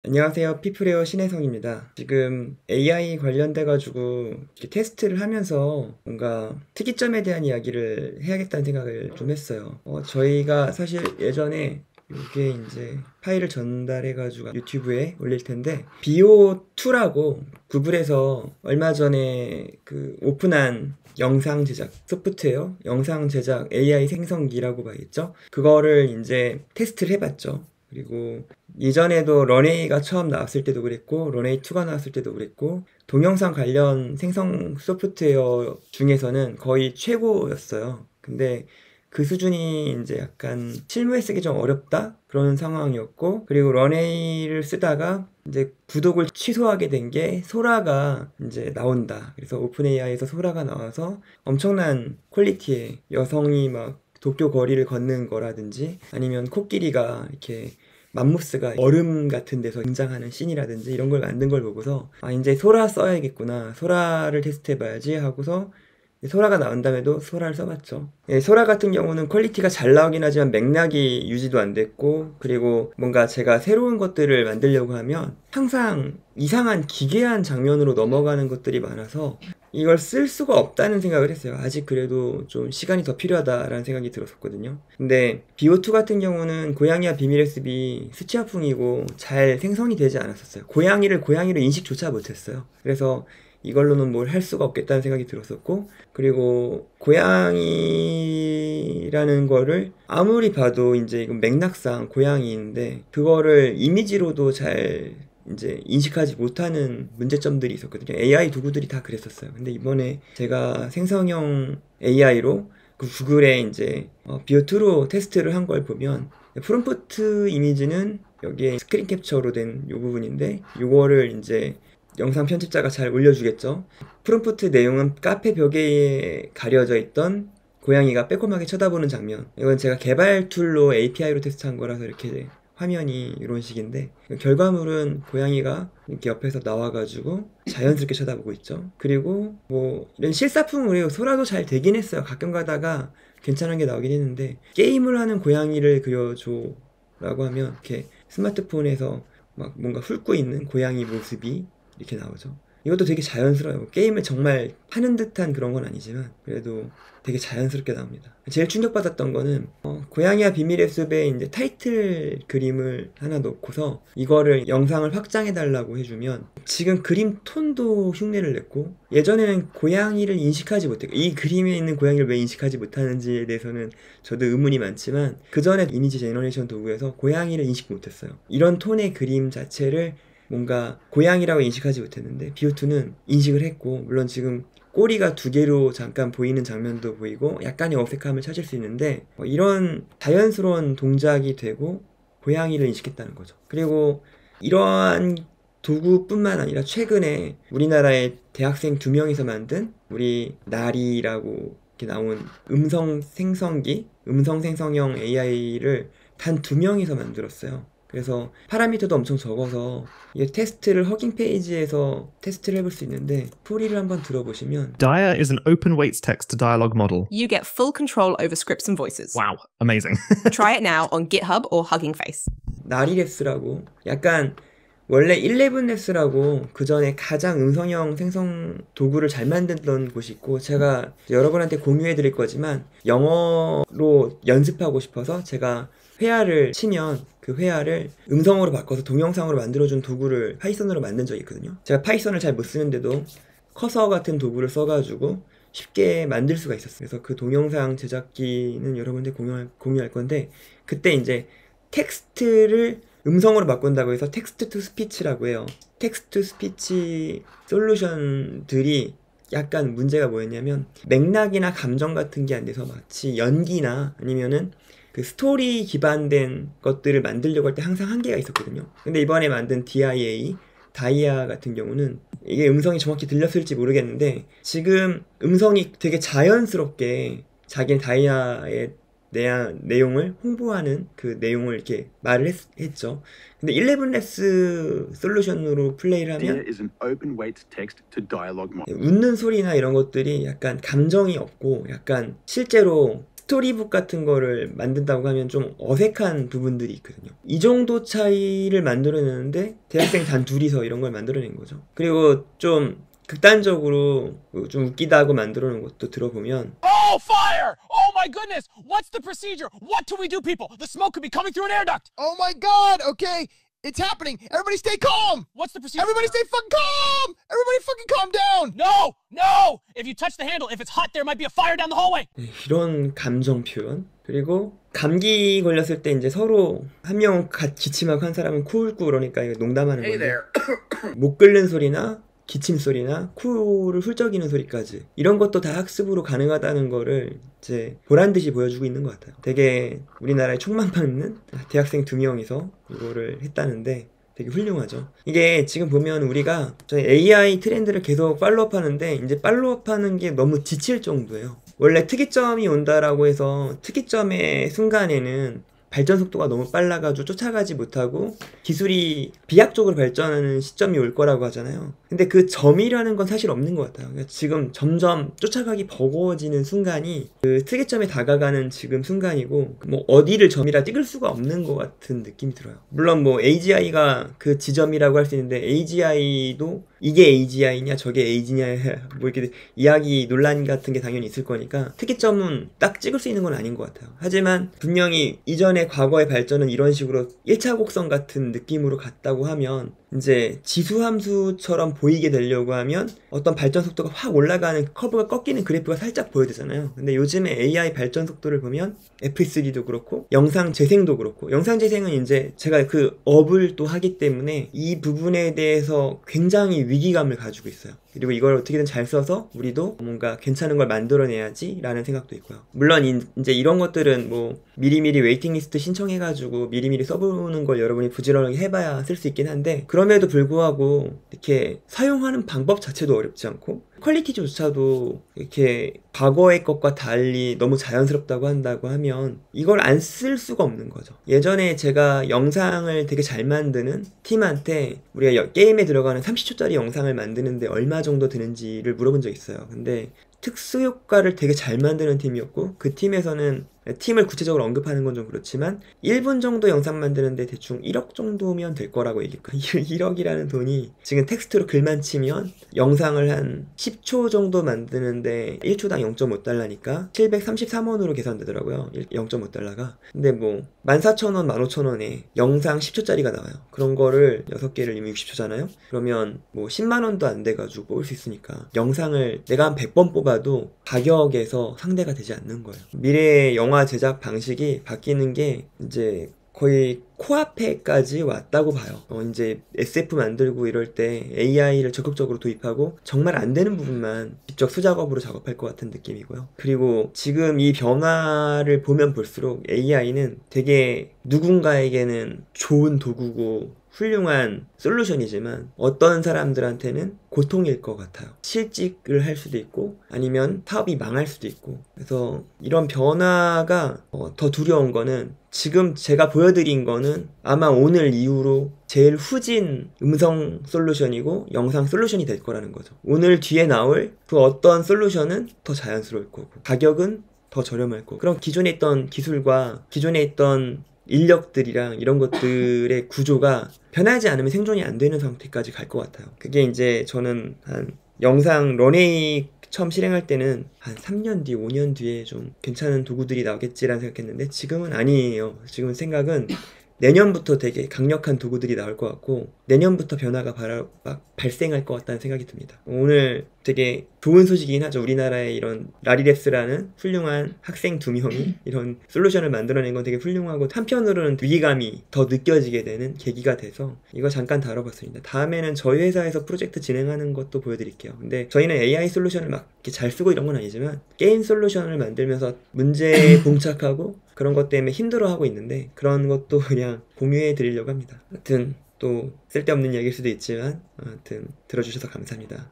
안녕하세요. 피플웨어 신혜성입니다. 지금 AI 관련돼가지고 이렇게 테스트를 하면서 뭔가 특이점에 대한 이야기를 해야겠다는 생각을 좀 했어요. 저희가 사실 예전에 이게 이제 파일을 전달해가지고 유튜브에 올릴 텐데 BO2라고 구글에서 얼마 전에 그 오픈한 영상 제작 소프트웨어, 영상 제작 AI 생성기라고 봐야겠죠? 그거를 이제 테스트를 해봤죠. 그리고 이전에도 런웨이가 처음 나왔을 때도 그랬고 런웨이2가 나왔을 때도 그랬고 동영상 관련 생성 소프트웨어 중에서는 거의 최고였어요. 근데 그 수준이 이제 약간 실무에 쓰기 좀 어렵다? 그런 상황이었고, 그리고 런웨이를 쓰다가 이제 구독을 취소하게 된 게 소라가 이제 나온다. 그래서 오픈 AI에서 소라가 나와서 엄청난 퀄리티의 여성이 막 도쿄 거리를 걷는 거라든지 아니면 코끼리가 이렇게 맘모스가 얼음 같은 데서 등장하는 씬이라든지 이런 걸 만든 걸 보고서 아 이제 소라 써야겠구나, 소라를 테스트해봐야지 하고서 소라가 나온 다음에도 소라를 써봤죠. 예, 소라 같은 경우는 퀄리티가 잘 나오긴 하지만 맥락이 유지도 안 됐고, 그리고 뭔가 제가 새로운 것들을 만들려고 하면 항상 이상한 기괴한 장면으로 넘어가는 것들이 많아서 이걸 쓸 수가 없다는 생각을 했어요. 아직 그래도 좀 시간이 더 필요하다라는 생각이 들었었거든요. 근데 BO2 같은 경우는 고양이와 비밀의 숲이 수치화풍이고 잘 생성이 되지 않았었어요. 고양이를 고양이로 인식조차 못했어요. 그래서 이걸로는 뭘 할 수가 없겠다는 생각이 들었었고, 그리고 고양이라는 거를 아무리 봐도 이제 이건 맥락상 고양이인데 그거를 이미지로도 잘 이제 인식하지 못하는 문제점들이 있었거든요. AI 도구들이 다 그랬었어요. 근데 이번에 제가 생성형 AI로 그 구글에 이제 BO2로 테스트를 한 걸 보면 프롬프트 이미지는 여기에 스크린 캡처로 된 이 부분인데 이거를 이제 영상 편집자가 잘 올려주겠죠. 프롬프트 내용은 카페 벽에 가려져 있던 고양이가 빼꼼하게 쳐다보는 장면. 이건 제가 개발 툴로 API로 테스트한 거라서 이렇게 화면이 이런 식인데 결과물은 고양이가 이렇게 옆에서 나와가지고 자연스럽게 쳐다보고 있죠. 그리고 뭐 이런 실사풍 그리고 소라도 잘 되긴 했어요. 가끔 가다가 괜찮은 게 나오긴 했는데 게임을 하는 고양이를 그려줘 라고 하면 이렇게 스마트폰에서 막 뭔가 훑고 있는 고양이 모습이 이렇게 나오죠. 이것도 되게 자연스러워요. 게임을 정말 하는 듯한 그런 건 아니지만 그래도 되게 자연스럽게 나옵니다. 제일 충격받았던 거는 고양이와 비밀의 숲에 이제 타이틀 그림을 하나 놓고서 이거를 영상을 확장해 달라고 해주면 지금 그림 톤도 흉내를 냈고, 예전에는 고양이를 인식하지 못했고 이 그림에 있는 고양이를 왜 인식하지 못하는지에 대해서는 저도 의문이 많지만 그 전에 이미지 제너레이션 도구에서 고양이를 인식 못했어요. 이런 톤의 그림 자체를 뭔가 고양이라고 인식하지 못했는데 BO2는 인식을 했고, 물론 지금 꼬리가 두 개로 잠깐 보이는 장면도 보이고 약간의 어색함을 찾을 수 있는데 이런 자연스러운 동작이 되고 고양이를 인식했다는 거죠. 그리고 이러한 도구뿐만 아니라 최근에 우리나라의 대학생 두 명이서 만든 우리 나리라고 이렇게 나온 음성 생성기, 음성 생성형 AI를 단 두 명이서 만들었어요. 그래서 파라미터도 엄청 적어서 이 테스트를 허깅 페이지에서 테스트를 해볼 수 있는데 소리를 한번 들어보시면 Dia is an open weights text to dialogue model. You get full control over scripts and voices. Wow, amazing. Try it now on GitHub or Hugging Face. 나리랩스라고 약간 원래 11랩스라고 그 전에 가장 음성형 생성 도구를 잘 만들던 곳이 있고 제가 여러분한테 공유해 드릴 거지만 영어로 연습하고 싶어서 제가 회화를 치면 그 회화를 음성으로 바꿔서 동영상으로 만들어준 도구를 파이썬으로 만든 적이 있거든요. 제가 파이썬을 잘 못 쓰는데도 커서 같은 도구를 써가지고 쉽게 만들 수가 있었어요. 그래서 그 동영상 제작기는 여러분들 공유할 건데 그때 이제 텍스트를 음성으로 바꾼다고 해서 텍스트 투 스피치라고 해요. 텍스트 투 스피치 솔루션들이 약간 문제가 뭐였냐면 맥락이나 감정 같은 게 안 돼서 마치 연기나 아니면은 그 스토리 기반된 것들을 만들려고 할 때 항상 한계가 있었거든요. 근데 이번에 만든 DIA, 다이아 같은 경우는 이게 음성이 정확히 들렸을지 모르겠는데 지금 음성이 되게 자연스럽게 자기는 다이아의 내용을 홍보하는 그 내용을 이렇게 말을 했죠. 근데 11랩스 솔루션으로 플레이를 하면 웃는 소리나 이런 것들이 약간 감정이 없고 약간 실제로 스토리북 같은 거를 만든다고 하면 좀 어색한 부분들이 있거든요. 이 정도 차이를 만들어내는데 대학생 단 둘이서 이런 걸 만들어낸 거죠. 그리고 좀 극단적으로 좀 웃기다고 만들어 놓은 것도 들어보면 Oh, fire! Oh my goodness! What's the procedure? What do we do, people? The smoke could be coming through an air duct! Oh my god, okay. It's happening. Everybody stay calm. What's the procedure? Everybody stay fucking calm. Everybody fucking calm down. No! No! If you touch the handle, if it's hot, there might be a fire down the hallway! 이런 감정 표현. 그리고 감기 걸렸을 때 이제 서로 한 명은 기침하고 한 사람은 코 훑고 그러니까 이거 농담하는 건데 목 끓는 소리나 기침 소리나 코를 훌쩍이는 소리까지 이런 것도 다 학습으로 가능하다는 거를 이제 보란듯이 보여주고 있는 것 같아요. 되게 우리나라에 촉망받는 대학생 2명이서 이거를 했다는데 되게 훌륭하죠. 이게 지금 보면 우리가 AI 트렌드를 계속 팔로우업 하는데 이제 팔로우업 하는 게 너무 지칠 정도예요. 원래 특이점이 온다라고 해서 특이점의 순간에는 발전 속도가 너무 빨라가지고 쫓아가지 못하고 기술이 비약적으로 발전하는 시점이 올 거라고 하잖아요. 근데 그 점이라는 건 사실 없는 것 같아요. 그러니까 지금 점점 쫓아가기 버거워지는 순간이 그 특이점에 다가가는 지금 순간이고 뭐 어디를 점이라 찍을 수가 없는 것 같은 느낌이 들어요. 물론 뭐 AGI가 그 지점이라고 할 수 있는데 AGI도 이게 AGI냐 저게 AG냐 뭐 이렇게 이야기 논란 같은 게 당연히 있을 거니까 특이점은 딱 찍을 수 있는 건 아닌 것 같아요. 하지만 분명히 이전에 과거의 발전은 이런 식으로 1차 곡선 같은 느낌으로 갔다고 하면 이제 지수함수처럼 보이게 되려고 하면 어떤 발전 속도가 확 올라가는 커브가 꺾이는 그래프가 살짝 보여야 되잖아요. 근데 요즘에 AI 발전 속도를 보면 FP3도 그렇고 영상 재생도 그렇고 영상 재생은 이제 제가 그 업을 또 하기 때문에 이 부분에 대해서 굉장히 위기감을 가지고 있어요. 그리고 이걸 어떻게든 잘 써서 우리도 뭔가 괜찮은 걸 만들어내야지 라는 생각도 있고요. 물론 이제 이런 것들은 뭐 미리미리 웨이팅 리스트 신청해가지고 미리미리 써보는 걸 여러분이 부지런하게 해봐야 쓸 수 있긴 한데 그럼에도 불구하고 이렇게 사용하는 방법 자체도 어렵지 않고 퀄리티조차도 이렇게 과거의 것과 달리 너무 자연스럽다고 한다고 하면 이걸 안 쓸 수가 없는 거죠. 예전에 제가 영상을 되게 잘 만드는 팀한테 우리가 게임에 들어가는 30초짜리 영상을 만드는데 얼마 정도 드는지를 물어본 적이 있어요. 근데 특수효과를 되게 잘 만드는 팀이었고 그 팀에서는 팀을 구체적으로 언급하는 건 좀 그렇지만 1분 정도 영상 만드는데 대충 1억 정도면 될 거라고 얘기했거든요. 1억이라는 돈이 지금 텍스트로 글만 치면 영상을 한 10초 정도 만드는데 1초당 0.5달러니까 733원으로 계산되더라고요. 0.5달러가. 근데 뭐 14,000원, 15,000원에 영상 10초짜리가 나와요. 그런 거를 6개를 이미 60초잖아요. 그러면 뭐 10만원도 안 돼가지고 뽑을 수 있으니까 영상을 내가 한 100번 뽑아도 가격에서 상대가 되지 않는 거예요. 미래의 영화 제작 방식이 바뀌는 게 이제 거의 코앞에까지 왔다고 봐요. 이제 SF 만들고 이럴 때 AI를 적극적으로 도입하고 정말 안 되는 부분만 직접 수작업으로 작업할 것 같은 느낌이고요. 그리고 지금 이 변화를 보면 볼수록 AI는 되게 누군가에게는 좋은 도구고 훌륭한 솔루션이지만 어떤 사람들한테는 고통일 것 같아요. 실직을 할 수도 있고 아니면 사업이 망할 수도 있고 그래서 이런 변화가 더 두려운 거는 지금 제가 보여드린 거는 아마 오늘 이후로 제일 후진 음성 솔루션이고 영상 솔루션이 될 거라는 거죠. 오늘 뒤에 나올 그 어떤 솔루션은 더 자연스러울 거고 가격은 더 저렴할 거고 그럼 기존에 있던 기술과 기존에 있던 인력들이랑 이런 것들의 구조가 변하지 않으면 생존이 안 되는 상태까지 갈 것 같아요. 그게 이제 저는 한 영상 런웨이 처음 실행할 때는 한 3년 뒤, 5년 뒤에 좀 괜찮은 도구들이 나오겠지라는 생각했는데 지금은 아니에요. 지금 생각은 내년부터 되게 강력한 도구들이 나올 것 같고 내년부터 변화가 막 발생할 것 같다는 생각이 듭니다. 오늘 되게 좋은 소식이긴 하죠. 우리나라에 이런 라리랩스라는 훌륭한 학생 2명이 이런 솔루션을 만들어낸 건 되게 훌륭하고 한편으로는 위기감이 더 느껴지게 되는 계기가 돼서 이거 잠깐 다뤄봤습니다. 다음에는 저희 회사에서 프로젝트 진행하는 것도 보여드릴게요. 근데 저희는 AI 솔루션을 막 이렇게 잘 쓰고 이런 건 아니지만 게임 솔루션을 만들면서 문제에 봉착하고 그런 것 때문에 힘들어하고 있는데 그런 것도 그냥 공유해 드리려고 합니다. 하여튼 또 쓸데없는 이야기일 수도 있지만 아무튼 들어주셔서 감사합니다.